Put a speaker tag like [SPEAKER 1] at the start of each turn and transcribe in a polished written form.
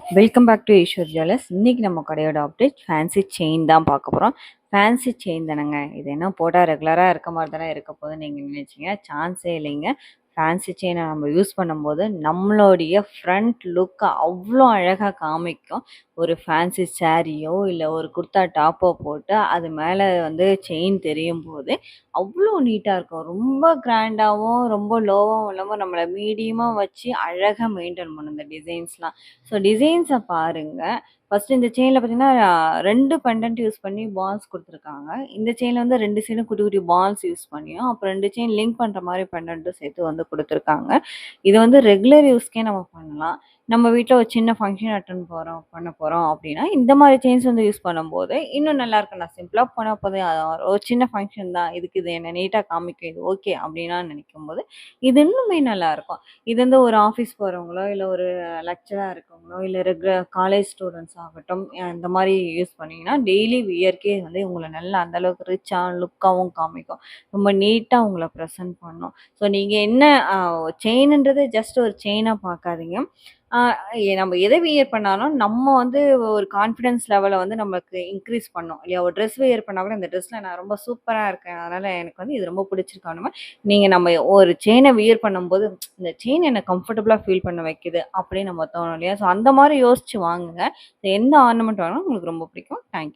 [SPEAKER 1] Welcome back to Eshwar jewellers. இன்னைக்கு நம்ம கடையோட அப்டேட் ஃபேன்சி செயின் தான் பார்க்க போகிறோம். ஃபேன்சி செயின் தானேங்க, இது என்ன போட்டால் ரெகுலராக இருக்க மாதிரி தானே இருக்க போகுதுன்னு நீங்கள் நினைச்சீங்க. சான்ஸே இல்லைங்க. ஃபேன்சி செயினை நம்ம யூஸ் பண்ணும்போது நம்மளுடைய ஃப்ரண்ட் லுக்கை அவ்வளோ அழகாக காமிக்கும். ஒரு ஃபேன்சி சாரியோ இல்லை ஒரு குர்தா டாப்போ போட்டு அது மேலே வந்து செயின் தெரியும் போது அவ்வளோ நீட்டாக இருக்கும். ரொம்ப கிராண்டாகவும் ரொம்ப லோவாகவும் இல்லாமல் நம்மளை மீடியமாக வச்சு அழகாக மெயின்டைன் பண்ணும் இந்த டிசைன்ஸ்லாம். ஸோ டிசைன்ஸை பாருங்க. ஃபர்ஸ்ட் இந்த செயின்ல பார்த்தீங்கன்னா, 2 பெண்டன்ட் யூஸ் பண்ணி பால்ஸ் குடுத்துருக்காங்க. இந்த செயின்ல வந்து 2 சைடும் குட்டி குட்டி பால்ஸ் யூஸ் பண்ணியும், அப்புறம் 2 செயின் லிங்க் பண்ற மாரி பெண்டன்ட்டும் சேர்த்து வந்து குடுத்துருக்காங்க. இது வந்து ரெகுலர் யூஸ்க்கே நம்ம பண்ணலாம். நம்ம வீட்ல ஒரு சின்ன ஃபங்ஷன் பண்ண போறோம் அப்படின்னா, இந்த மாரி செயின்ஸ் வந்து யூஸ் பண்ணும்போது இன்னும் நல்லாயிருக்கும். நான் சிம்பிளா போனா போதும், ஒரு சின்ன ஃபங்ஷன் தான். இதுக்கு இது என்ன நீட்டா காமிக்கும். இது ஓகே அப்படின்னா நினைக்கும்போது, இது இன்னுமே நல்லாயிருக்கும். இது வந்து ஒரு ஆஃபீஸ் போறவங்களோ, இல்ல ஒரு லெக்சரா இருக்கவங்களோ, இல்ல காலேஜ் ஸ்டூடெண்ட்ஸ் ஆகட்டும், இந்த மாரி யூஸ் பண்ணீங்கன்னா, டெய்லி வியர்க்கே வந்து உங்கள நல்லா அந்த அளவுக்கு ரிச்சா, லுக்காவும் காமிக்கும். ரொம்ப நீட்டா உங்கள பிரசன்ட் பண்ணும். ஸோ நீங்க என்ன அ செயினுன்றது ஜஸ்ட் ஒரு செயினா பார்க்காதீங்க. ஆ நம்ம எத வியர் பண்ணாலும், நம்ம வந்து ஒரு கான்ஃபிடன்ஸ் லெவல வந்து நமக்கு இன்க்ரீஸ் பண்ணும் இல்லையா? ஒரு ட்ரெஸ் வியர் பண்ணா கூட, இந்த ட்ரெஸ்ல நான் ரொம்ப சூப்பரா இருக்கேன். அதனால எனக்கு வந்து இது ரொம்ப பிடிச்சிருக்கு அப்படின்னா, நீங்க நம்ம ஒரு செயின வியர் பண்ணும்போது, இந்த செயின் என்ன கம்ஃபர்டபுளா ஃபீல் பண்ண வைக்குது அப்படின்னு நம்ம தோணும் இல்லையா? ஸோ அந்த மாரி யோசிச்சு வாங்குங்க. எந்த ஆர்னமெண்ட் வாங்குனாலும் உங்களுக்கு ரொம்ப பிடிக்கும். Thank you.